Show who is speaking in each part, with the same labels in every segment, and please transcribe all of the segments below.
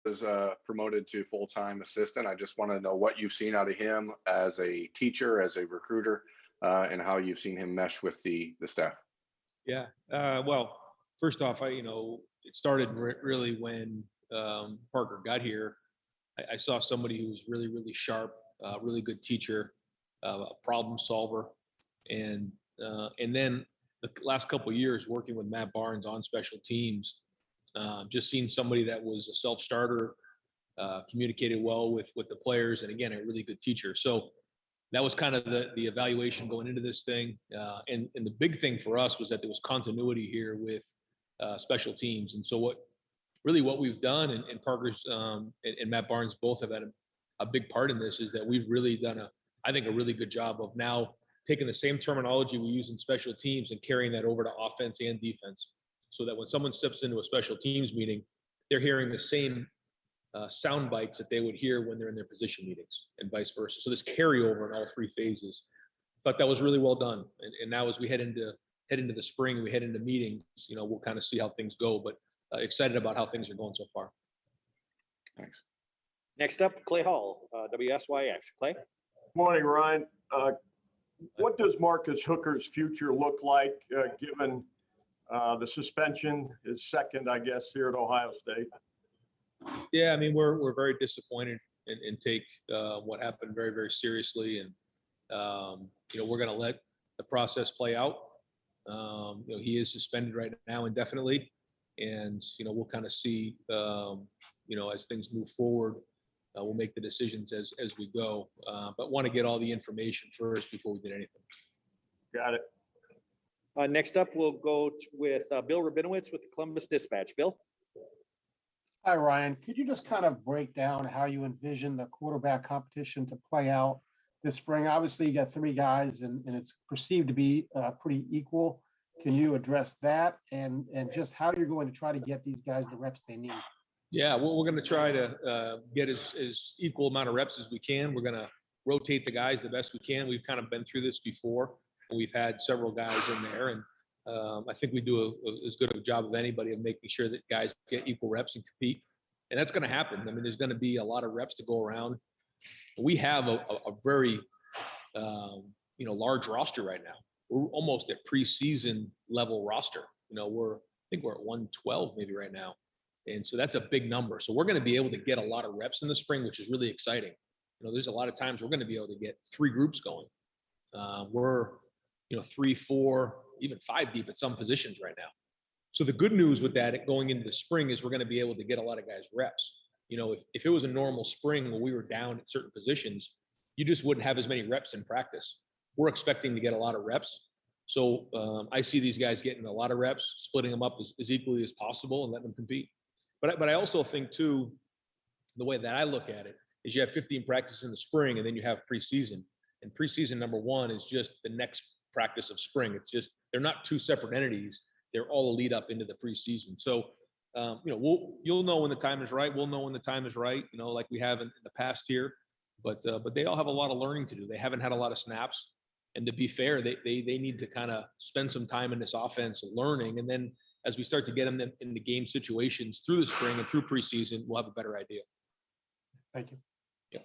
Speaker 1: was promoted to full-time assistant. I just want to know what you've seen out of him as a teacher, as a recruiter, and how you've seen him mesh with the staff.
Speaker 2: Yeah. Well, first off, it started really when Parker got here. I saw somebody who was really, really sharp, really good teacher, a problem solver, and then the last couple of years working with Matt Barnes on special teams, just seeing somebody that was a self-starter, communicated well with the players, and again, a really good teacher. So that was kind of the evaluation going into this thing. And the big thing for us was that there was continuity here with special teams. And so what we've done, and Parker's and Matt Barnes both have had a big part in this, is that we've really done I think a really good job of now taking the same terminology we use in special teams and carrying that over to offense and defense, so that when someone steps into a special teams meeting, they're hearing the same sound bites that they would hear when they're in their position meetings, and vice versa. So this carryover in all three phases, I thought that was really well done. And now as we head into the spring, we head into meetings, we'll kind of see how things go, but excited about how things are going so far.
Speaker 1: Thanks.
Speaker 3: Next up, Clay Hall, WSYX. Clay.
Speaker 4: Morning, Ryan. What does Marcus Hooker's future look like, given the suspension is second, I guess, here at Ohio State?
Speaker 2: Yeah, I mean, we're very disappointed and take what happened very, very seriously. And, we're going to let the process play out. He is suspended right now indefinitely. And, we'll kind of see, as things move forward, we'll make the decisions as we go. But want to get all the information first before we did anything.
Speaker 4: Got it.
Speaker 3: Next up, we'll go with Bill Rabinowitz with the Columbus Dispatch. Bill.
Speaker 5: Hi, Ryan. Could you just kind of break down how you envision the quarterback competition to play out this spring? Obviously, you got three guys, and it's perceived to be pretty equal. Can you address that and just how you're going to try to get these guys the reps they need?
Speaker 2: Yeah, well, we're going to try to get as equal amount of reps as we can. We're going to rotate the guys the best we can. We've kind of been through this before. We've had several guys in there, and I think we do as good of a job of anybody of making sure that guys get equal reps and compete. And that's going to happen. I mean, there's going to be a lot of reps to go around. We have a very, large roster right now. We're almost at preseason level roster. I think we're at 112 maybe right now. And so that's a big number. So we're going to be able to get a lot of reps in the spring, which is really exciting. There's a lot of times we're going to be able to get three groups going. We're, 3, 4, even 5 deep at some positions right now. So the good news with that going into the spring is we're going to be able to get a lot of guys reps. If it was a normal spring where we were down at certain positions, you just wouldn't have as many reps in practice. We're expecting to get a lot of reps. So I see these guys getting a lot of reps, splitting them up as equally as possible and letting them compete. But I also think too, the way that I look at it is you have 15 practices in the spring, and then you have preseason. And preseason number 1 is just the next practice of spring. It's just, they're not two separate entities. They're all a lead up into the preseason. So, you'll know when the time is right. We'll know when the time is right, like we have in the past here. But they all have a lot of learning to do. They haven't had a lot of snaps. And to be fair, they need to kind of spend some time in this offense learning. And then as we start to get them in the game situations through the spring and through preseason, we'll have a better idea.
Speaker 5: Thank you.
Speaker 2: Yeah.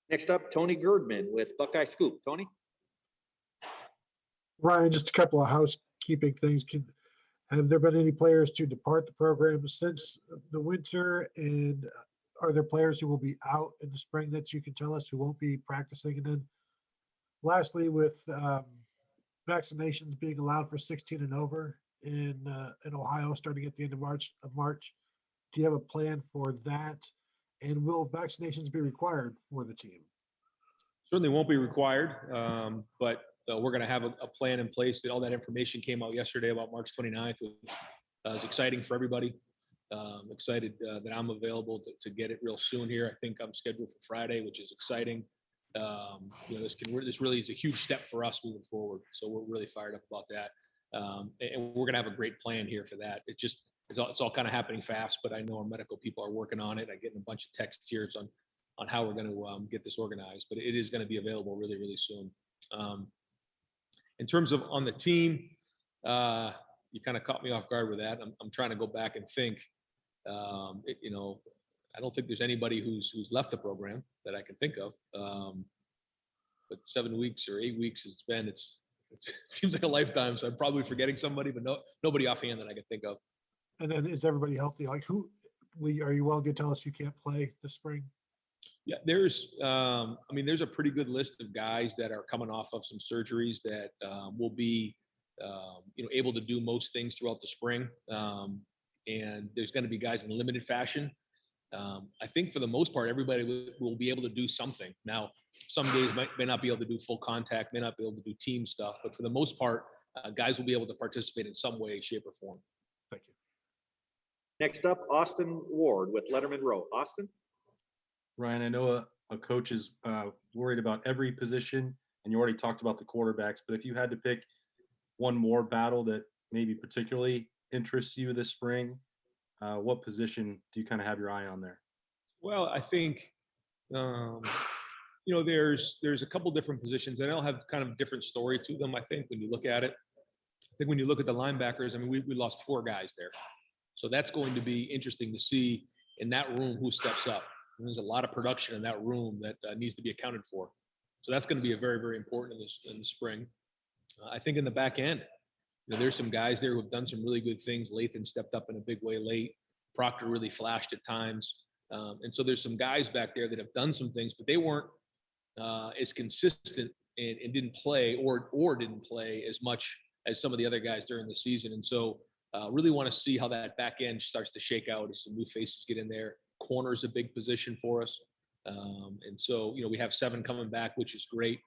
Speaker 3: Next up, Tony Girdman with Buckeye Scoop. Tony.
Speaker 6: Ryan, just a couple of housekeeping things. Have there been any players to depart the program since the winter? And are there players who will be out in the spring that you can tell us who won't be practicing? And then lastly, with vaccinations being allowed for 16 and over in Ohio starting at the end of March, do you have a plan for that? And will vaccinations be required for the team?
Speaker 2: Certainly won't be required, but we're going to have a plan in place. All that information came out yesterday about March 29th. It was exciting for everybody. Excited that I'm available to get it real soon here. I think I'm scheduled for Friday, which is exciting. This really is a huge step for us moving forward. So we're really fired up about that. And we're going to have a great plan here for that. It's all kind of happening fast, but I know our medical people are working on it. I get a bunch of texts here on how we're going to get this organized, but it is going to be available really, really soon. In terms of on the team, you kind of caught me off guard with that. I'm trying to go back and think. I don't think there's anybody who's left the program that I can think of. But 7 weeks or 8 weeks it seems like a lifetime. So I'm probably forgetting somebody, but nobody offhand that I can think of.
Speaker 6: And then is everybody healthy? Like are you willing to tell us you can't play this spring?
Speaker 2: Yeah, there's a pretty good list of guys that are coming off of some surgeries that will be, able to do most things throughout the spring. And there's going to be guys in limited fashion. I think for the most part, everybody will be able to do something. Now, some days may not be able to do full contact, may not be able to do team stuff, but for the most part, guys will be able to participate in some way, shape, or form.
Speaker 6: Thank you.
Speaker 3: Next up, Austin Ward with Letterman Row. Austin?
Speaker 7: Ryan, I know a coach is worried about every position, and you already talked about the quarterbacks, but if you had to pick one more battle that maybe particularly interests you this spring, what position do you kind of have your eye on there?
Speaker 2: Well, I think, there's a couple different positions, and they'll have kind of different story to them, I think, when you look at it. I think when you look at the linebackers, we lost 4 guys there. So that's going to be interesting to see in that room who steps up. And there's a lot of production in that room that needs to be accounted for. So that's going to be a very, very important in the spring. I think in the back end, there's some guys there who've done some really good things. Lathan stepped up in a big way late. Proctor really flashed at times. And so there's some guys back there that have done some things, but they weren't as consistent and didn't play or didn't play as much as some of the other guys during the season. And so really want to see how that back end starts to shake out as some new faces get in there. Corner is a big position for us. And so, we have 7 coming back, which is great.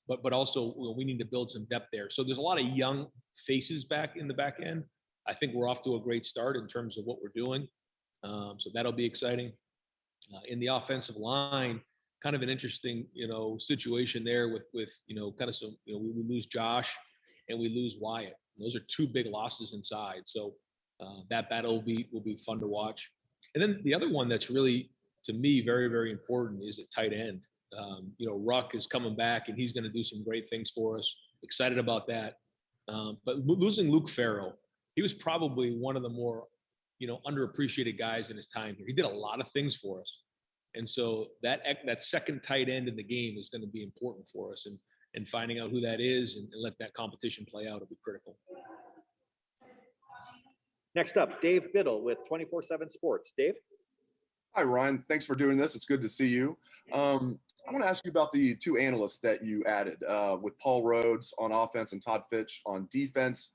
Speaker 2: But also we need to build some depth there. So there's a lot of young faces back in the back end. I think we're off to a great start in terms of what we're doing. So that'll be exciting. In the offensive line, kind of an interesting, situation there with kind of some, we lose Josh and we lose Wyatt. Those are 2 big losses inside. So that battle will be fun to watch. And then the other one that's really, to me, very, very important is at tight end. Ruck is coming back and he's going to do some great things for us. Excited about that. But losing Luke Farrell, he was probably one of the more, underappreciated guys in his time here. He did a lot of things for us. And so that second tight end in the game is going to be important for us. And finding out who that is and let that competition play out will be critical.
Speaker 3: Next up, Dave Biddle with 24/7 Sports. Dave?
Speaker 8: Hi, Ryan. Thanks for doing this. It's good to see you. I want to ask you about the 2 analysts that you added with Paul Rhodes on offense and Todd Fitch on defense,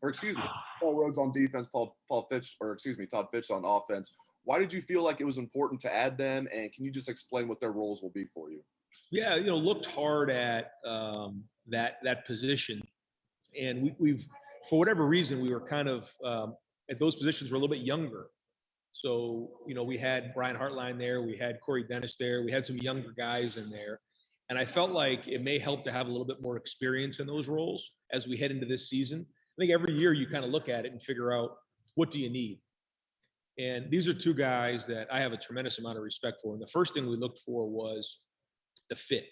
Speaker 8: Paul Rhodes on defense, Todd Fitch on offense. Why did you feel like it was important to add them? And can you just explain what their roles will be for you?
Speaker 2: Yeah, looked hard at that position, and we've for whatever reason we were kind of at those positions were a little bit younger. So we had Brian Hartline there, we had Corey Dennis there, we had some younger guys in there, and I felt like it may help to have a little bit more experience in those roles as we head into this season. I think every year you kind of look at it and figure out what do you need. And these are 2 guys that I have a tremendous amount of respect for. And the first thing we looked for was the fit.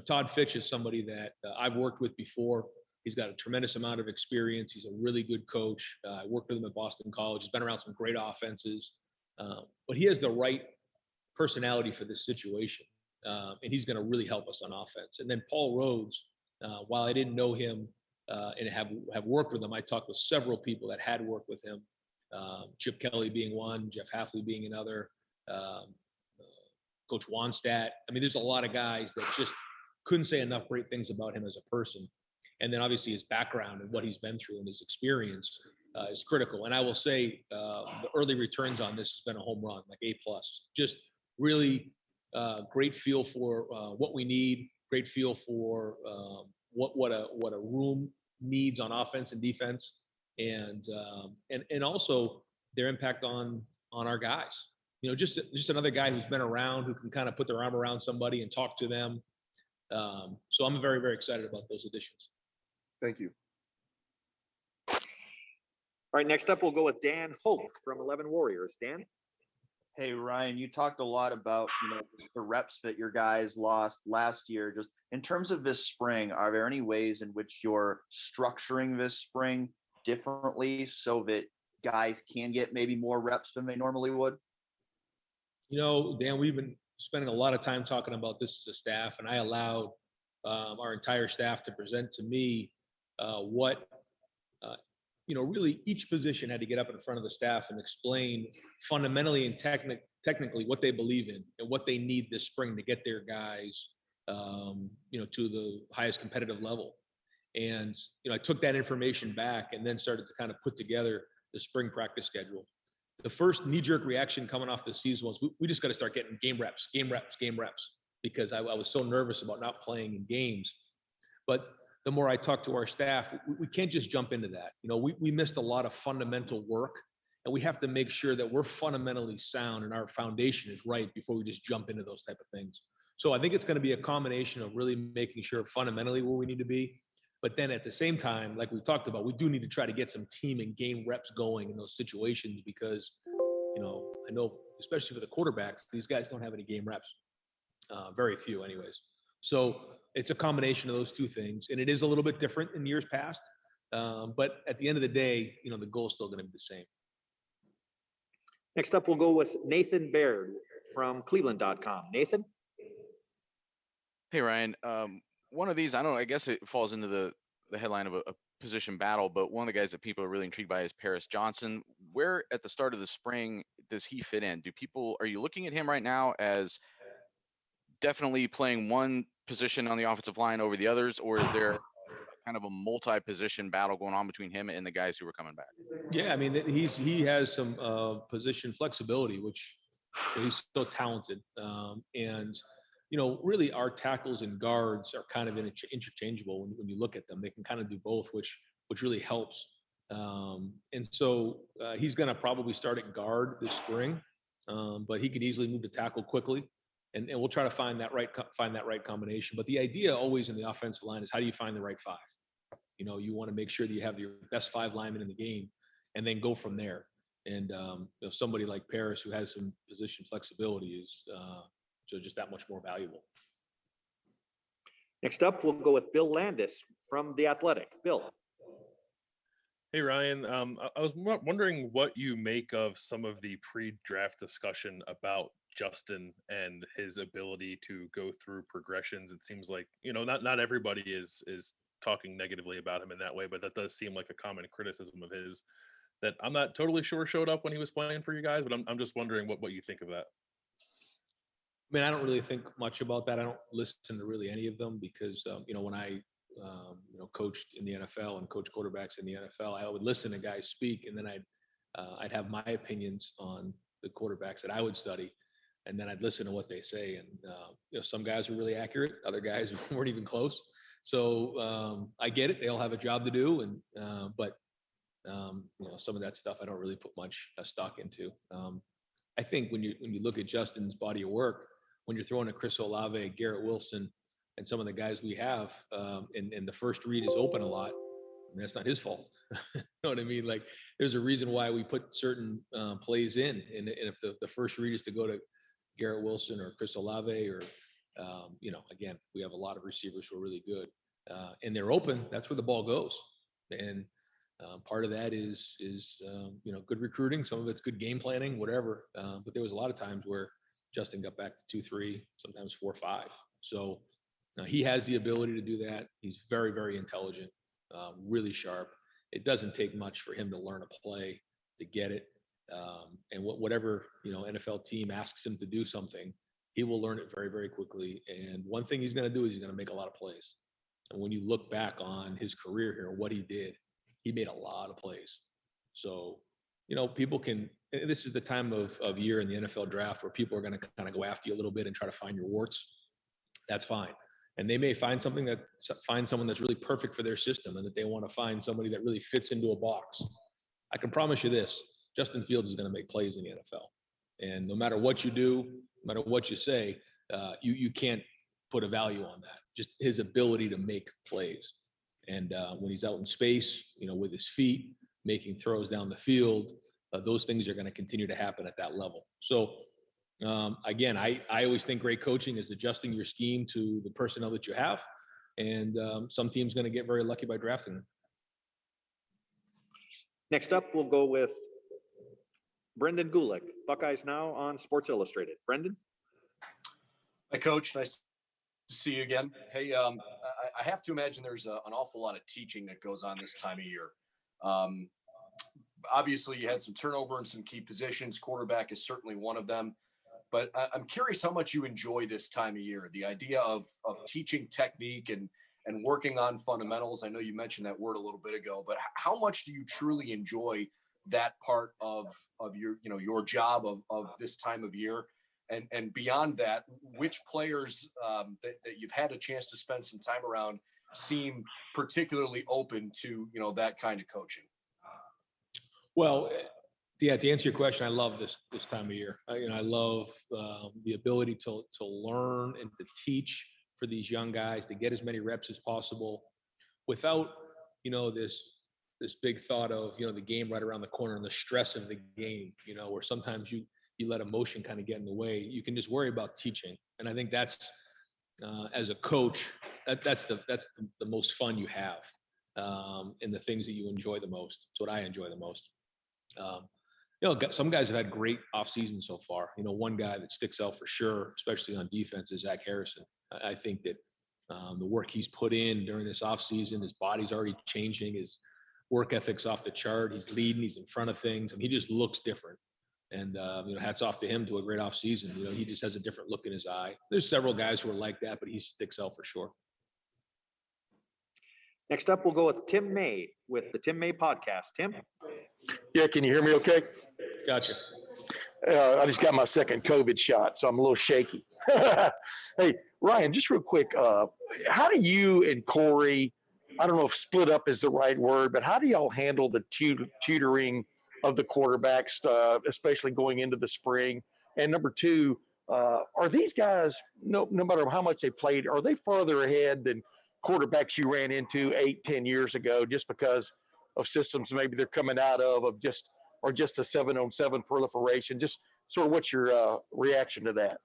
Speaker 2: Todd Fitch is somebody that I've worked with before. He's got a tremendous amount of experience. He's a really good coach. I worked with him at Boston College. He's been around some great offenses. But he has the right personality for this situation. And he's going to really help us on offense. And then Paul Rhodes, while I didn't know him and have worked with him, I talked with several people that had worked with him. Chip Kelly being one, Jeff Hafley being another, Coach Wanstadt. There's a lot of guys that just couldn't say enough great things about him as a person. And then obviously his background and what he's been through and his experience is critical. And I will say the early returns on this has been a home run, like A+. Just really great feel for what we need, great feel for what a room needs on offense and defense, and also their impact on our guys. Just another guy who's been around, who can kind of put their arm around somebody and talk to them. So I'm very, very excited about those additions.
Speaker 8: Thank you.
Speaker 3: All right, next up, we'll go with Dan Hoke from 11 Warriors. Dan?
Speaker 9: Hey, Ryan, you talked a lot about, the reps that your guys lost last year. Just in terms of this spring, are there any ways in which you're structuring this spring differently so that guys can get maybe more reps than they normally would?
Speaker 2: Dan, we've been spending a lot of time talking about this as a staff, and I allowed our entire staff to present to me what, really each position had to get up in front of the staff and explain fundamentally and technically what they believe in and what they need this spring to get their guys, to the highest competitive level. And, I took that information back and then started to kind of put together the spring practice schedule. The first knee-jerk reaction coming off the season was we just got to start getting game reps, because I was so nervous about not playing in games. But the more I talk to our staff, we can't just jump into that. We missed a lot of fundamental work, and we have to make sure that we're fundamentally sound and our foundation is right before we just jump into those type of things. So I think it's going to be a combination of really making sure fundamentally where we need to be. But then at the same time, like we talked about, we do need to try to get some team and game reps going in those situations because, I know, especially for the quarterbacks, these guys don't have any game reps, very few anyways. So it's a combination of those two things. And it is a little bit different in years past. But at the end of the day, the goal is still going to be the same.
Speaker 3: Next up, we'll go with Nathan Baird from Cleveland.com. Nathan?
Speaker 10: Hey, Ryan. One of these, I guess it falls into the headline of a position battle, but one of the guys that people are really intrigued by is Paris Johnson. Where at the start of the spring does he fit in? Are you looking at him right now as definitely playing one position on the offensive line over the others, or is there kind of a multi-position battle going on between him and the guys who are coming back?
Speaker 2: Yeah, I mean, he has some position flexibility, which he's so talented. And really our tackles and guards are kind of interchangeable when you look at them. They can kind of do both, which really helps. And so he's going to probably start at guard this spring, but he could easily move to tackle quickly. And we'll try to find that right combination. But the idea always in the offensive line is how do you find the right five? You want to make sure that you have your best five linemen in the game, and then go from there. And somebody like Paris who has some position flexibility is so just that much more valuable.
Speaker 3: Next up, we'll go with Bill Landis from The Athletic. Bill.
Speaker 11: Hey, Ryan. I was wondering what you make of some of the pre-draft discussion about Justin and his ability to go through progressions. It seems like, not everybody is talking negatively about him in that way, but that does seem like a common criticism of his that I'm not totally sure showed up when he was playing for you guys, but I'm just wondering what you think of that.
Speaker 2: I mean, I don't really think much about that. I don't listen to really any of them because, when I, coached in the NFL and coached quarterbacks in the NFL, I would listen to guys speak, and then I'd have my opinions on the quarterbacks that I would study, and then I'd listen to what they say. And, some guys are really accurate. Other guys weren't even close. So I get it. They all have a job to do. But some of that stuff I don't really put much stock into. I think when you look at Justin's body of work, when you're throwing a Chris Olave, Garrett Wilson, and some of the guys we have, and the first read is open a lot, and that's not his fault. You know what I mean? Like, there's a reason why we put certain plays in, and if the first read is to go to Garrett Wilson or Chris Olave, or again, we have a lot of receivers who are really good, and they're open. That's where the ball goes, and part of that is good recruiting. Some of it's good game planning, whatever. But there was a lot of times where Justin got back to 2-3, sometimes 4-5. So he has the ability to do that. He's very, very intelligent, really sharp. It doesn't take much for him to learn a play, to get it. And whatever, NFL team asks him to do something, he will learn it very, very quickly. And one thing he's going to do is he's going to make a lot of plays. And when you look back on his career here, what he did, he made a lot of plays. So, people can, and this is the time of year in the NFL draft where people are going to kind of go after you a little bit and try to find your warts. That's fine. And they may find someone that's really perfect for their system, and that they want to find somebody that really fits into a box. I can promise you this, Justin Fields is going to make plays in the NFL. And no matter what you do, no matter what you say, you can't put a value on that. Just his ability to make plays. And when he's out in space, with his feet, making throws down the field, those things are going to continue to happen at that level. So again, I always think great coaching is adjusting your scheme to the personnel that you have. And some team's going to get very lucky by drafting them.
Speaker 3: Next up, we'll go with Brendan Gulick, Buckeyes Now on Sports Illustrated. Brendan?
Speaker 12: Hi, Coach. Nice to see you again. Hey, I have to imagine there's an awful lot of teaching that goes on this time of year. Obviously, you had some turnover in some key positions. Quarterback is certainly one of them. But I'm curious how much you enjoy this time of year, the idea of teaching technique and working on fundamentals. I know you mentioned that word a little bit ago, but how much do you truly enjoy that part of your, your job of this time of year? And beyond that, which players that you've had a chance to spend some time around seem particularly open to, that kind of coaching?
Speaker 2: Well, yeah, to answer your question, I love this time of year. I love the ability to learn and to teach for these young guys, to get as many reps as possible without, this big thought of, the game right around the corner and the stress of the game, where sometimes you let emotion kind of get in the way. You can just worry about teaching. And I think that's, as a coach, that's the most fun you have, and the things that you enjoy the most. It's what I enjoy the most. Some guys have had great off seasons so far. One guy that sticks out for sure, especially on defense, is Zach Harrison. I think that the work he's put in during this off season, his body's already changing, his work ethic's off the chart. He's leading, he's in front of things. I mean, he just looks different. And hats off to him to a great off season. He just has a different look in his eye. There's several guys who are like that, but he sticks out for sure.
Speaker 3: Next up, we'll go with Tim May with the Tim May Podcast. Tim?
Speaker 13: Yeah, can you hear me okay?
Speaker 2: Gotcha.
Speaker 13: I just got my second COVID shot, so I'm a little shaky. Hey, Ryan, just real quick, how do you and Corey, I don't know if split up is the right word, but how do y'all handle the tutoring of the quarterbacks, especially going into the spring? And number two, are these guys, no matter how much they played, are they farther ahead than quarterbacks you ran into 8-10 years ago, just because of systems maybe they're coming out of just a 7-on-7 proliferation? Just sort of what's your reaction to that?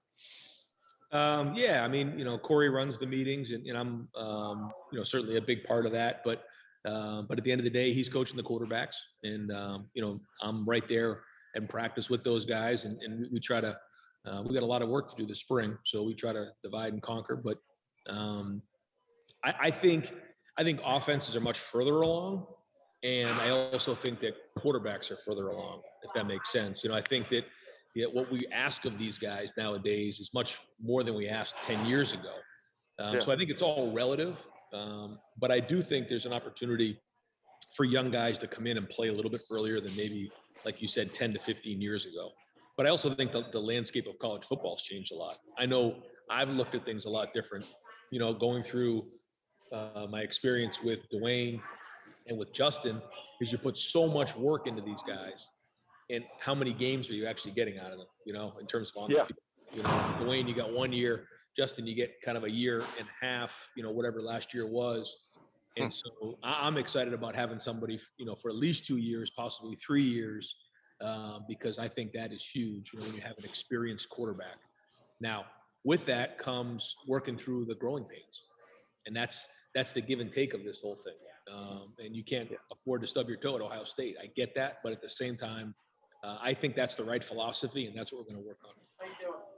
Speaker 2: Yeah, I mean, Corey runs the meetings, and I'm, certainly a big part of that. But at the end of the day, he's coaching the quarterbacks, and I'm right there in practice with those guys, and we try to. We got a lot of work to do this spring, so we try to divide and conquer. But I think offenses are much further along, and I also think that quarterbacks are further along, if that makes sense. I think that what we ask of these guys nowadays is much more than we asked 10 years ago. So I think it's all relative, but I do think there's an opportunity for young guys to come in and play a little bit earlier than maybe, like you said, 10 to 15 years ago. But I also think the landscape of college football has changed a lot. I know I've looked at things a lot different, going through my experience with Dwayne and with Justin, is you put so much work into these guys, and how many games are you actually getting out of them, in terms of on the field? Dwayne, you got 1 year. Justin, you get kind of a year and a half, whatever last year was. And so I'm excited about having somebody, for at least 2 years, possibly 3 years, because I think that is huge, when you have an experienced quarterback. Now, with that comes working through the growing pains. And that's the give and take of this whole thing. And you can't afford to stub your toe at Ohio State. I get that. But at the same time, I think that's the right philosophy, and that's what we're going to work on.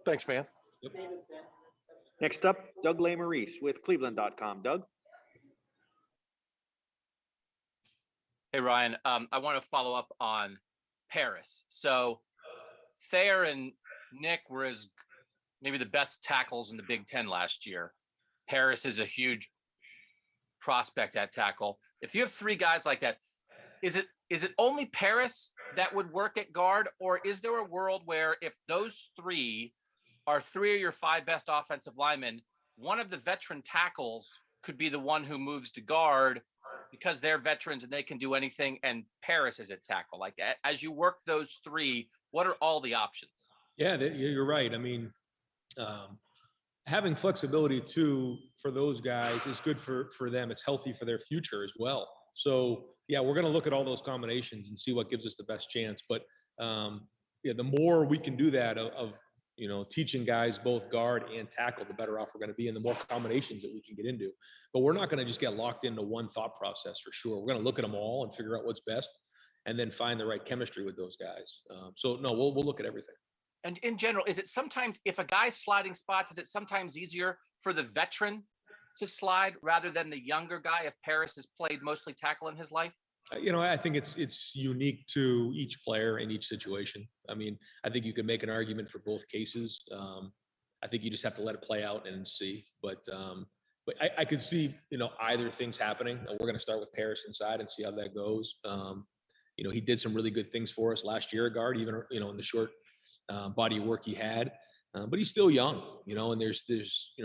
Speaker 13: Thanks, man.
Speaker 2: Yep.
Speaker 3: Next up, Doug Lesmerises with Cleveland.com. Doug?
Speaker 14: Hey, Ryan. I want to follow up on Paris. So Thayer and Nick were maybe the best tackles in the Big Ten last year. Paris is a huge prospect at tackle. If you have three guys like that, is it only Paris that would work at guard, or is there a world where if those three are three of your five best offensive linemen, one of the veteran tackles could be the one who moves to guard because they're veterans and they can do anything, and Paris is at tackle? Like, as you work those three, what are all the options?
Speaker 2: Yeah, you're right. I mean, having flexibility too for those guys is good for them. It's healthy for their future as well. So yeah, we're going to look at all those combinations and see what gives us the best chance. But the more we can do that of teaching guys both guard and tackle, the better off we're going to be, and the more combinations that we can get into. But we're not going to just get locked into one thought process for sure. We're going to look at them all and figure out what's best. and then find the right chemistry with those guys. So no, we'll look at everything.
Speaker 14: And in general, is it sometimes, if a guy's sliding spots, is it sometimes easier for the veteran to slide rather than the younger guy if Paris has played mostly tackle in his life?
Speaker 2: I think it's unique to each player in each situation. I mean, I think you can make an argument for both cases. I think you just have to let it play out and see. But I could see, either things happening. We're going to start with Paris inside and see how that goes. He did some really good things for us last year, guard, even, in the short body of work he had. But he's still young, and there's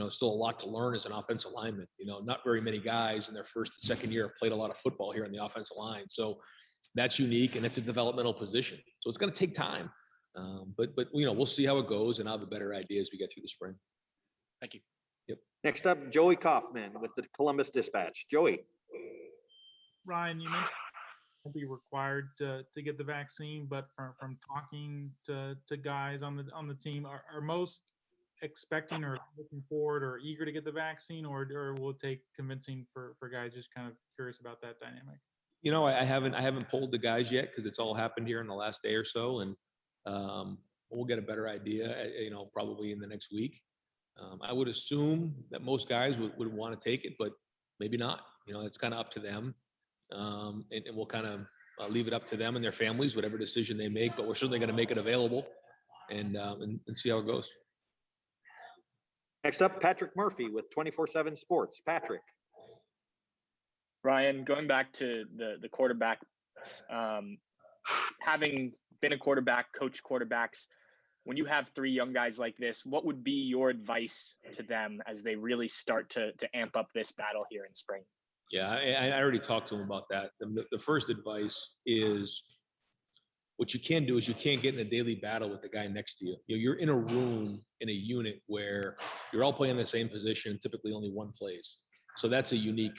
Speaker 2: still a lot to learn as an offensive lineman. Not very many guys in their first and second year have played a lot of football here in the offensive line. So that's unique, and it's a developmental position. So it's going to take time. But we'll see how it goes, and I'll have a better idea as we get through the spring.
Speaker 14: Thank you.
Speaker 2: Yep.
Speaker 3: Next up, Joey Kaufman with the Columbus Dispatch. Joey.
Speaker 15: Ryan, you mentioned won't be required to get the vaccine, but from talking to guys on the team, are most expecting or looking forward or eager to get the vaccine, or will it take convincing for guys? Just kind of curious about that dynamic.
Speaker 2: I haven't polled the guys yet because it's all happened here in the last day or so, and we'll get a better idea, probably in the next week. I would assume that most guys would want to take it, but maybe not. It's kind of up to them. And we'll kind of leave it up to them and their families, whatever decision they make, but we're certainly going to make it available and see how it goes.
Speaker 3: Next up, Patrick Murphy with 24/7 Sports. Patrick.
Speaker 16: Ryan, going back to the quarterback, having been a quarterback, coach quarterbacks, when you have three young guys like this, what would be your advice to them as they really start to amp up this battle here in spring?
Speaker 2: Yeah, I already talked to him about that. The first advice is what you can do is you can't get in a daily battle with the guy next to you. You're in a room, in a unit where you're all playing the same position, typically only one plays. So that's a unique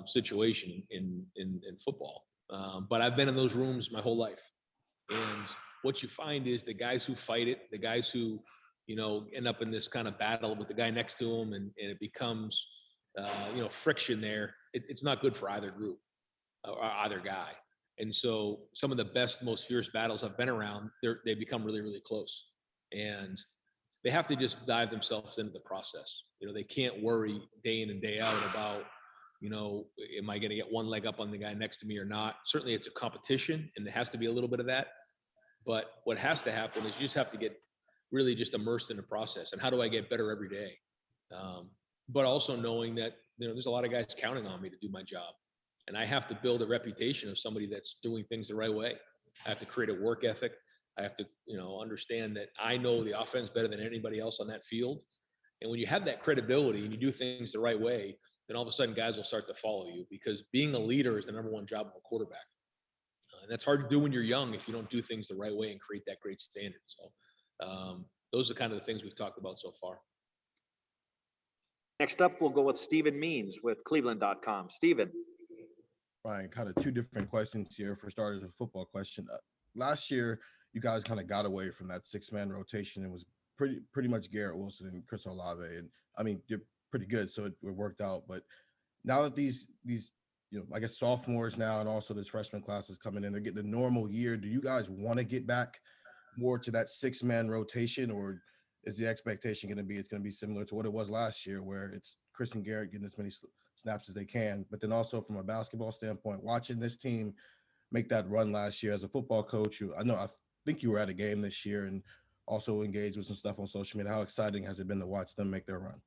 Speaker 2: situation in football. But I've been in those rooms my whole life. And what you find is the guys who fight it, the guys who, end up in this kind of battle with the guy next to them, and it becomes friction there. It's not good for either group or either guy. And so some of the best, most fierce battles I've been around, they become really, really close. And they have to just dive themselves into the process. They can't worry day in and day out about, am I going to get one leg up on the guy next to me or not? Certainly it's a competition, and there has to be a little bit of that. But what has to happen is you just have to get really just immersed in the process. And how do I get better every day? But also knowing that, there's a lot of guys counting on me to do my job. And I have to build a reputation of somebody that's doing things the right way. I have to create a work ethic. I have to, understand that I know the offense better than anybody else on that field. And when you have that credibility and you do things the right way, then all of a sudden guys will start to follow you, because being a leader is the number one job of a quarterback. And that's hard to do when you're young if you don't do things the right way and create that great standard. So those are kind of the things we've talked about so far.
Speaker 3: Next up, we'll go with Stephen Means with Cleveland.com. Stephen.
Speaker 17: Ryan, kind of two different questions here. For starters, a football question. Last year, you guys kind of got away from that six-man rotation. It was pretty much Garrett Wilson and Chris Olave. And I mean, you're pretty good, so it worked out. But now that these I guess sophomores now, and also this freshman class is coming in, they're getting a normal year. Do you guys want to get back more to that six-man rotation, or is the expectation going to be it's going to be similar to what it was last year, where it's Chris and Garrett getting as many snaps as they can? But then also from a basketball standpoint, watching this team make that run last year as a football coach, I think you were at a game this year and also engaged with some stuff on social media. How exciting has it been to watch them make their run?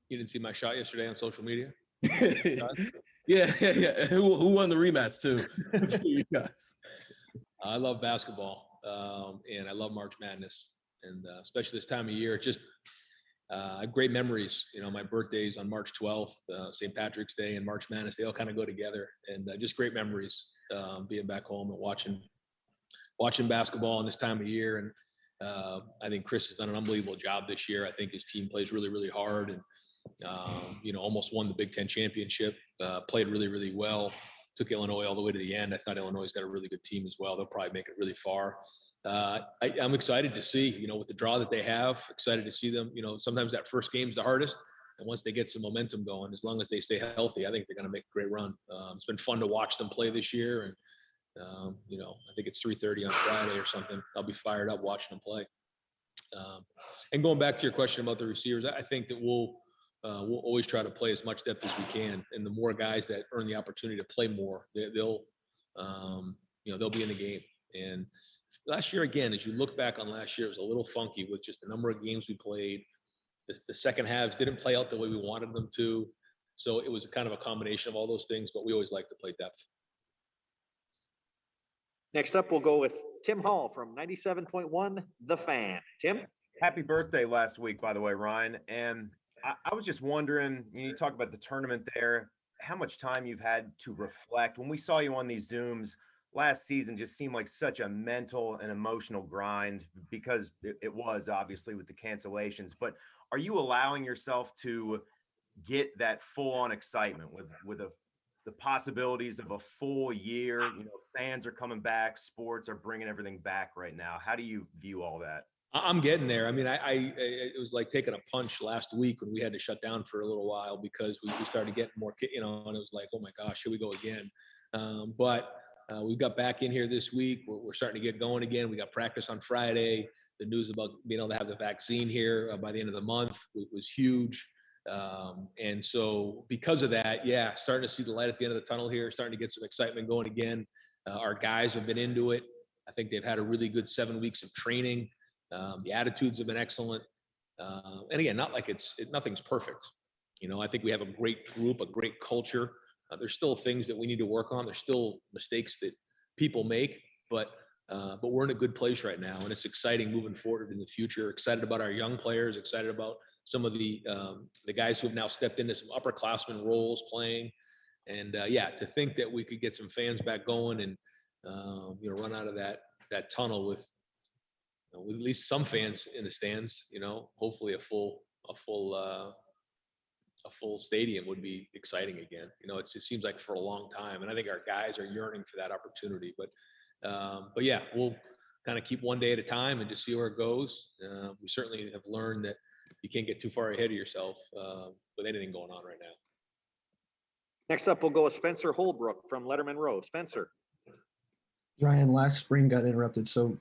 Speaker 2: You didn't see my shot yesterday on social media?
Speaker 17: Yeah. Who won the rematch too? You guys.
Speaker 2: I love basketball, and I love March Madness, and especially this time of year. Just great memories. My birthday's on March 12th, St. Patrick's Day, and March Madness. They all kind of go together, and just great memories being back home and watching basketball in this time of year. And I think Chris has done an unbelievable job this year. I think his team plays really, really hard, and almost won the Big Ten championship. Played really, really well. Took Illinois all the way to the end. I thought Illinois got a really good team as well. They'll probably make it really far. I'm excited to see, with the draw that they have, excited to see them. Sometimes that first game's the hardest. And once they get some momentum going, as long as they stay healthy, I think they're going to make a great run. It's been fun to watch them play this year. I think it's 3:30 on Friday or something. I'll be fired up watching them play. And going back to your question about the receivers, I think that we'll always try to play as much depth as we can, and the more guys that earn the opportunity to play more, they'll be in the game. And last year, again, as you look back on last year, it was a little funky with just the number of games we played. The second halves didn't play out the way we wanted them to, so it was kind of a combination of all those things. But we always like to play depth.
Speaker 3: Next up, we'll go with Tim Hall from 97.1 The Fan. Tim?
Speaker 18: Happy birthday last week, by the way, Ryan. And I was just wondering, you talk about the tournament there, how much time you've had to reflect. When we saw you on these Zooms last season, just seemed like such a mental and emotional grind, because it was obviously with the cancellations. But are you allowing yourself to get that full-on excitement with the possibilities of a full year? Fans are coming back, sports are bringing everything back right now. How do you view all that?
Speaker 2: I'm getting there. I mean, it was like taking a punch last week when we had to shut down for a little while because we started getting more, and it was like, oh my gosh, here we go again. But we got back in here this week. We're starting to get going again. We got practice on Friday. The news about being able to have the vaccine here by the end of the month was huge. And so because of that, yeah, starting to see the light at the end of the tunnel here, starting to get some excitement going again. Our guys have been into it. I think they've had a really good 7 weeks of training. The attitudes have been excellent. And again, not like nothing's perfect. I think we have a great group, a great culture. There's still things that we need to work on. There's still mistakes that people make, but we're in a good place right now, and it's exciting moving forward in the future. Excited about our young players, excited about some of the guys who have now stepped into some upperclassmen roles playing. And to think that we could get some fans back going and run out of that tunnel with at least some fans in the stands, hopefully a full stadium would be exciting again. It seems like for a long time, and I think our guys are yearning for that opportunity. But yeah, we'll kind of keep one day at a time and just see where it goes. We certainly have learned that you can't get too far ahead of yourself with anything going on right now.
Speaker 3: Next up, we'll go with Spencer Holbrook from Letterman Row. Spencer.
Speaker 19: Ryan, last spring got interrupted so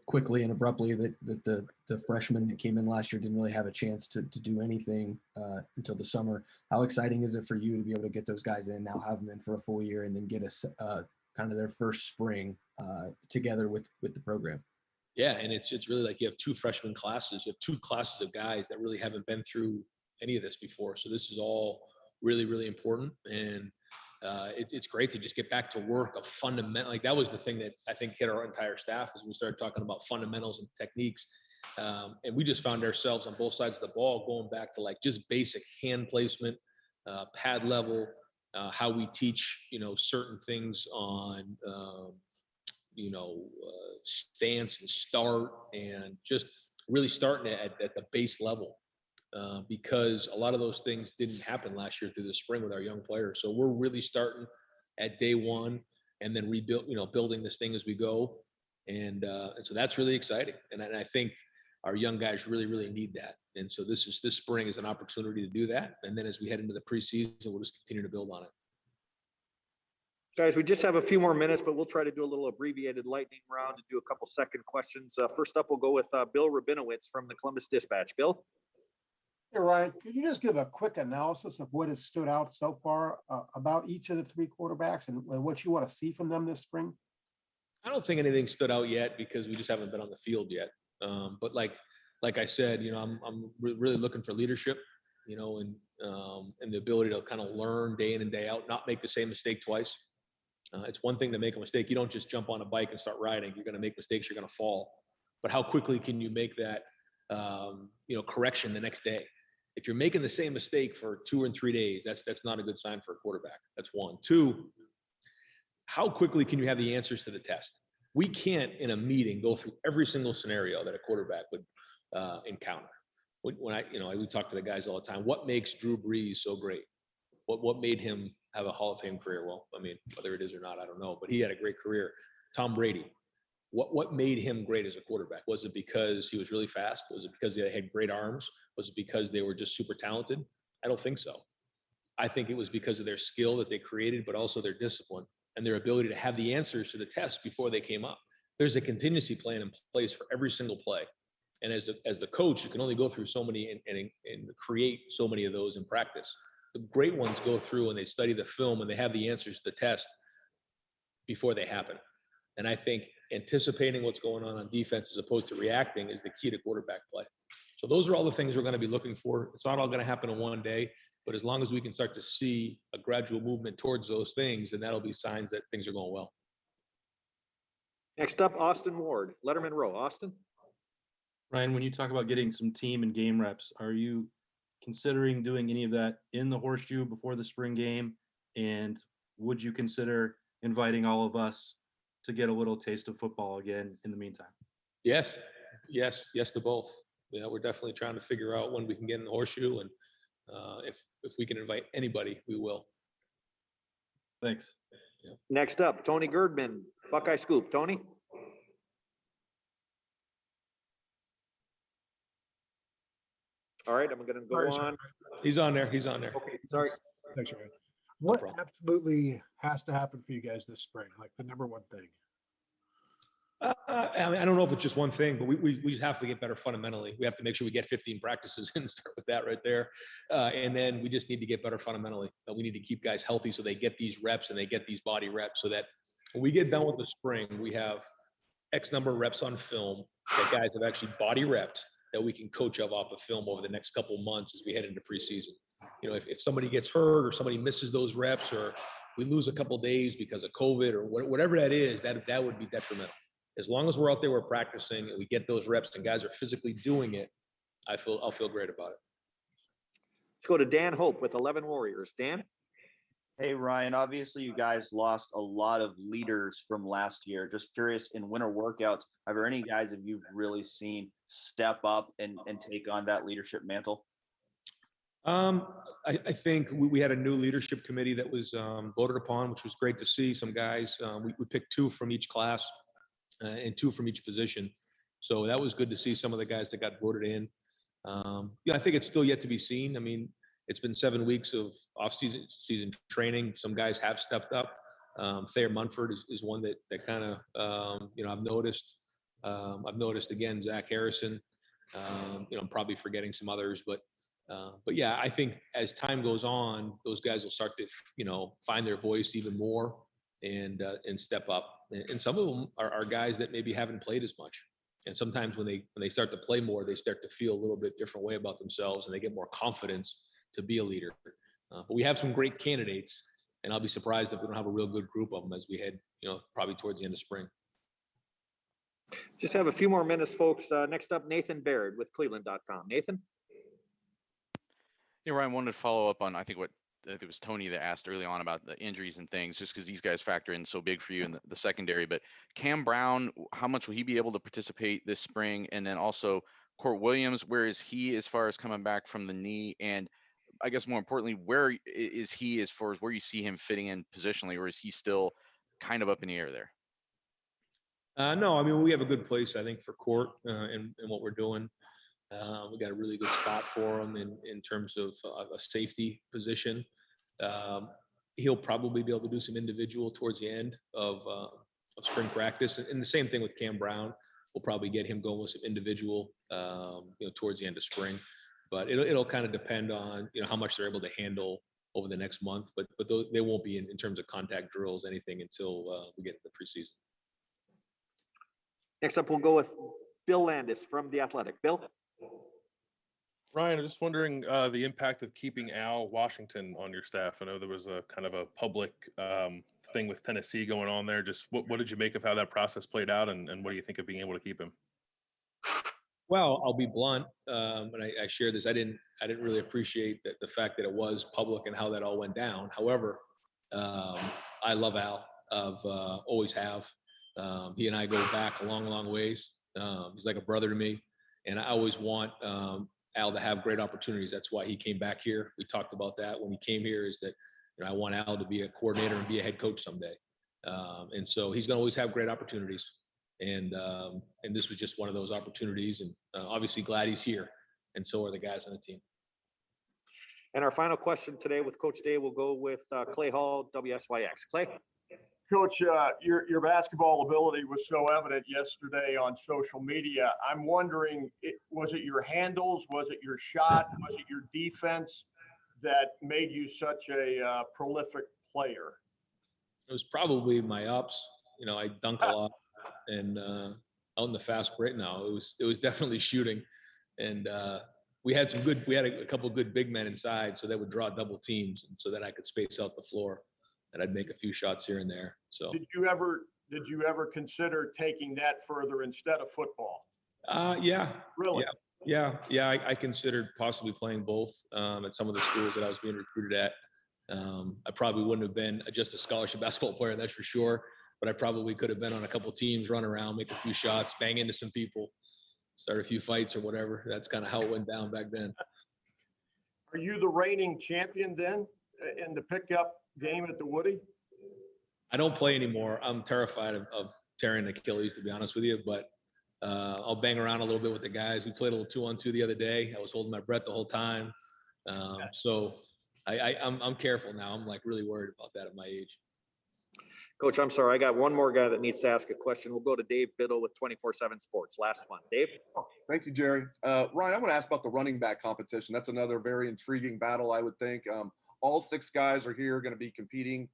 Speaker 19: quickly and abruptly that the freshmen that came in last year didn't really have a chance to do anything until the summer. How exciting is it for you to be able to get those guys in, now have them in for a full year, and then get kind of their first spring together with the program?
Speaker 2: Yeah, and it's really like you have two freshman classes. You have two classes of guys that really haven't been through any of this before. So this is all really, really important. And it's great to just get back to work of fundamental. Like that was the thing that I think hit our entire staff as we started talking about fundamentals and techniques. And we just found ourselves on both sides of the ball going back to like just basic hand placement, pad level, how we teach, certain things on, stance and start, and just really starting at the base level. Because a lot of those things didn't happen last year through the spring with our young players. So we're really starting at day one and then building this thing as we go. And so that's really exciting. And I think our young guys really, really need that. And so this spring is an opportunity to do that. And then as we head into the preseason, we'll just continue to build on it.
Speaker 3: Guys, we just have a few more minutes, but we'll try to do a little abbreviated lightning round and do a couple second questions. First up, we'll go with Bill Rabinowitz from the Columbus Dispatch. Bill?
Speaker 5: Hey, Ryan, could you just give a quick analysis of what has stood out so far about each of the three quarterbacks and what you want to see from them this spring?
Speaker 2: I don't think anything stood out yet because we just haven't been on the field yet. But like I said, I'm really looking for leadership, and the ability to kind of learn day in and day out, not make the same mistake twice. It's one thing to make a mistake. You don't just jump on a bike and start riding. You're going to make mistakes. You're going to fall. But how quickly can you make that, correction the next day? If you're making the same mistake for 2 or 3 days, that's not a good sign for a quarterback. That's one. Two, how quickly can you have the answers to the test? We can't in a meeting go through every single scenario that a quarterback would encounter. When we talk to the guys all the time, what makes Drew Brees so great? What made him have a Hall of Fame career? Well, I mean, whether it is or not, I don't know, but he had a great career. Tom Brady, what made him great as a quarterback? Was it because he was really fast? Was it because he had great arms? Was it because they were just super talented? I don't think so. I think it was because of their skill that they created, but also their discipline. and their ability to have the answers to the tests before they came up. There's a contingency plan in place for every single play. And as the coach, you can only go through so many and create so many of those in practice. The great ones go through and they study the film and they have the answers to the test before they happen. And I think anticipating what's going on defense as opposed to reacting is the key to quarterback play. So those are all the things we're going to be looking for. It's not all going to happen in one day, but as long as we can start to see a gradual movement towards those things, then that'll be signs that things are going well.
Speaker 3: Next up, Austin Ward, Letterman Row. Austin?
Speaker 7: Ryan, when you talk about getting some team and game reps, are you considering doing any of that in the Horseshoe before the spring game? And would you consider inviting all of us to get a little taste of football again in the meantime?
Speaker 2: Yes to both. Yeah, we're definitely trying to figure out when we can get in the Horseshoe, and if we can invite anybody, we will.
Speaker 7: Thanks.
Speaker 2: Yeah.
Speaker 3: Next up, Tony Girdman, Buckeye Scoop. Tony? All right, I'm going to go on.
Speaker 2: He's on there.
Speaker 3: Okay, sorry.
Speaker 6: Thanks, Ryan. What absolutely has to happen for you guys this spring? Like the number one thing?
Speaker 2: I mean, I don't know if it's just one thing, but we just have to get better fundamentally. We have to make sure we get 15 practices and start with that right there. And then we just need to get better fundamentally. We need to keep guys healthy so they get these reps and they get these body reps so that when we get done with the spring, we have X number of reps on film that guys have actually body repped that we can coach off of film over the next couple of months as we head into preseason. You know, if somebody gets hurt or somebody misses those reps or we lose a couple of days because of COVID or whatever that is, that would be detrimental. As long as we're out there, we're practicing and we get those reps and guys are physically doing it, I'll feel great about it.
Speaker 3: Let's go to Dan Hope with 11 Warriors. Dan?
Speaker 9: Hey, Ryan, obviously you guys lost a lot of leaders from last year. Just curious, in winter workouts, are there any guys that you've really seen step up and take on that leadership mantle?
Speaker 2: I think we had a new leadership committee that was voted upon, which was great to see. Some guys, we picked 2 from each class and 2 from each position. So that was good to see some of the guys that got voted in. I think it's still yet to be seen. I mean, it's been 7 weeks of season training. Some guys have stepped up. Thayer Munford is one that kind of, I've noticed. I've noticed again, Zach Harrison. I'm probably forgetting some others, but yeah, I think as time goes on, those guys will start to, find their voice even more and step up. And some of them are guys that maybe haven't played as much. And sometimes when they start to play more, they start to feel a little bit different way about themselves and they get more confidence to be a leader. But we have some great candidates, and I'll be surprised if we don't have a real good group of them as we head, probably towards the end of spring.
Speaker 3: Just have a few more minutes, folks. Next up, Nathan Baird with Cleveland.com. Nathan?
Speaker 10: Yeah, Ryan, wanted to follow up on, I think it was Tony that asked early on about the injuries and things, just because these guys factor in so big for you in the secondary. But Cam Brown, how much will he be able to participate this spring? And then also Court Williams, where is he as far as coming back from the knee? And I guess more importantly, where is he as far as where you see him fitting in positionally, or is he still kind of up in the air there?
Speaker 2: No, I mean, we have a good place, I think, for Court and what we're doing. We got a really good spot for him in terms of a safety position. He'll probably be able to do some individual towards the end of spring practice, and the same thing with Cam Brown. We'll probably get him going with some individual, towards the end of spring. But it'll kind of depend on how much they're able to handle over the next month. But they won't be in terms of contact drills anything until we get to the preseason.
Speaker 3: Next up, we'll go with Bill Landis from The Athletic. Bill?
Speaker 11: Ryan, I'm just wondering the impact of keeping Al Washington on your staff. I know there was a kind of a public thing with Tennessee going on there. Just what did you make of how that process played out, and what do you think of being able to keep him?
Speaker 2: Well, I'll be blunt, and I share this. I didn't really appreciate the fact that it was public and how that all went down. However, I love Al. I've always have. He and I go back a long, long ways. He's like a brother to me, and I always want Al to have great opportunities. That's why he came back here. We talked about that when he came here, is that I want Al to be a coordinator and be a head coach someday. And so he's going to always have great opportunities. And this was just one of those opportunities. And obviously glad he's here. And so are the guys on the team.
Speaker 3: And our final question today with Coach Day will go with Clay Hall, WSYX. Clay?
Speaker 4: Coach, your basketball ability was so evident yesterday on social media. I'm wondering, was it your handles? Was it your shot? Was it your defense that made you such a prolific player?
Speaker 2: It was probably my ups. You know, I dunk a lot, and out in the fast break now, it was definitely shooting, and we had a couple of good big men inside, so that would draw double teams, and so that I could space out the floor, and I'd make a few shots here and there. So
Speaker 4: did you ever consider taking that further instead of football?
Speaker 2: Yeah.
Speaker 4: Really?
Speaker 2: Yeah. I considered possibly playing both at some of the schools that I was being recruited at. I probably wouldn't have been just a scholarship basketball player, that's for sure. But I probably could have been on a couple teams, run around, make a few shots, bang into some people, start a few fights or whatever. That's kind of how it went down back then.
Speaker 4: Are you the reigning champion then in the pickup game at the Woody?
Speaker 2: I don't play anymore. I'm terrified of tearing Achilles, to be honest with you. But I'll bang around a little bit with the guys. We played a little 2-on-2 the other day. I was holding my breath the whole time. So I'm careful now. I'm like really worried about that at my age.
Speaker 3: Coach, I'm sorry. I got one more guy that needs to ask a question. We'll go to Dave Biddle with 24/7 Sports. Last one. Dave?
Speaker 8: Thank you, Jerry. Ryan, I want to ask about the running back competition. That's another very intriguing battle, I would think. All 6 guys are here going to be competing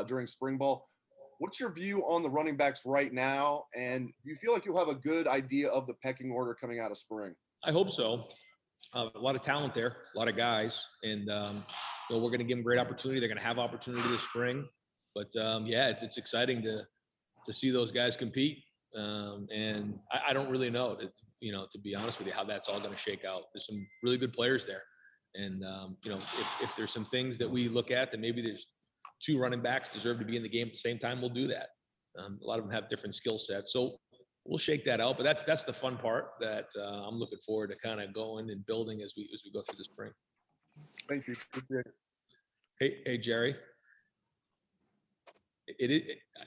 Speaker 8: during spring ball. What's your view on the running backs right now? And do you feel like you'll have a good idea of the pecking order coming out of spring?
Speaker 2: I hope so. A lot of talent there, a lot of guys. And we're going to give them great opportunity. They're going to have opportunity this spring. But yeah, it's exciting to see those guys compete. And I don't really know, to be honest with you, how that's all going to shake out. There's some really good players there. And, if there's some things that we look at that maybe there's 2 running backs deserve to be in the game at the same time, we'll do that. A lot of them have different skill sets. So we'll shake that out. But that's the fun part that I'm looking forward to kind of going and building as we go through the spring.
Speaker 8: Thank you. Appreciate it.
Speaker 2: Hey, Jerry.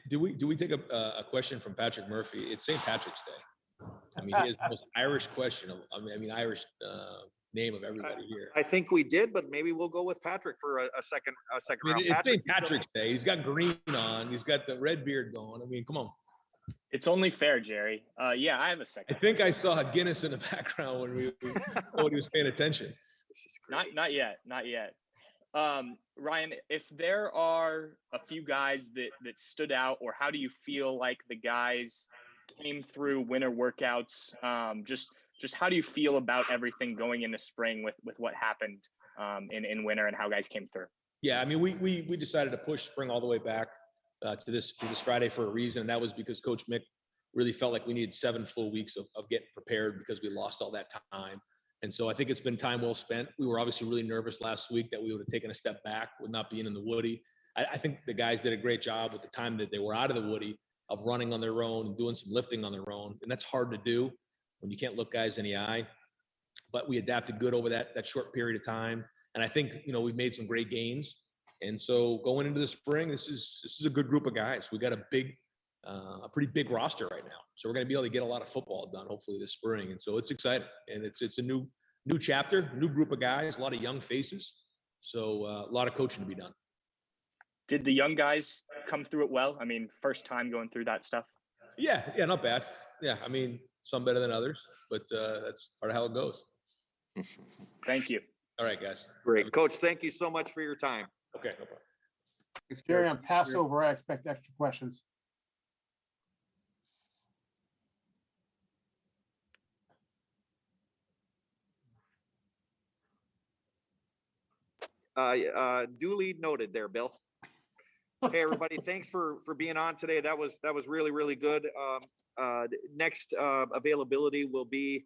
Speaker 2: Do we take a question from Patrick Murphy? It's St. Patrick's Day. I mean, he has the most Irish question Irish name of everybody here.
Speaker 3: I think we did, but maybe we'll go with Patrick for a second round.
Speaker 2: It's St. Patrick's Day. He's got green on. He's got the red beard going. I mean, come on.
Speaker 16: It's only fair, Jerry. Yeah, I have a second.
Speaker 2: I think I saw Guinness in the background when he was paying attention.
Speaker 3: This is great.
Speaker 16: Not yet. Ryan, if there are a few guys that stood out, or how do you feel like the guys came through winter workouts? Just how do you feel about everything going into spring with what happened in winter and how guys came through?
Speaker 2: Yeah, I mean, we decided to push spring all the way back to this Friday for a reason. And that was because Coach Mick really felt like we needed 7 full weeks of getting prepared because we lost all that time. And so I think it's been time well spent. We were obviously really nervous last week that we would have taken a step back with not being in the Woody. I think the guys did a great job with the time that they were out of the Woody of running on their own and doing some lifting on their own. And that's hard to do when you can't look guys in the eye. But we adapted good over that short period of time. And I think, we've made some great gains. And so going into the spring, this is a good group of guys. We got a pretty big roster right now. So we're going to be able to get a lot of football done, hopefully this spring. And so it's exciting. And it's a new chapter, new group of guys, a lot of young faces. So a lot of coaching to be done.
Speaker 16: Did the young guys come through it well? I mean, first time going through that stuff?
Speaker 2: Yeah, not bad. Yeah, I mean, some better than others, but that's part of how it goes.
Speaker 16: Thank you.
Speaker 2: All right, guys.
Speaker 3: Great. Coach, thank you so much for your time.
Speaker 2: Okay, no problem.
Speaker 5: Jerry, on Passover, I expect extra questions.
Speaker 3: Duly noted there, Bill. Hey, everybody, thanks for being on today. That was really, really good. Next availability will be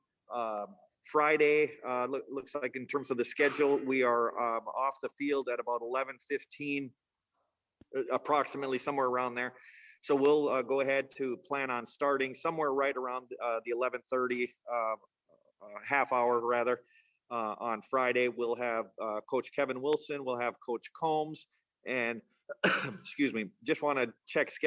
Speaker 3: Friday. Looks like in terms of the schedule, we are off the field at about 11:15, approximately somewhere around there. So we'll go ahead to plan on starting somewhere right around the 11:30 half hour rather. On Friday, we'll have Coach Kevin Wilson, we'll have Coach Combs, and excuse me, just want to check schedule.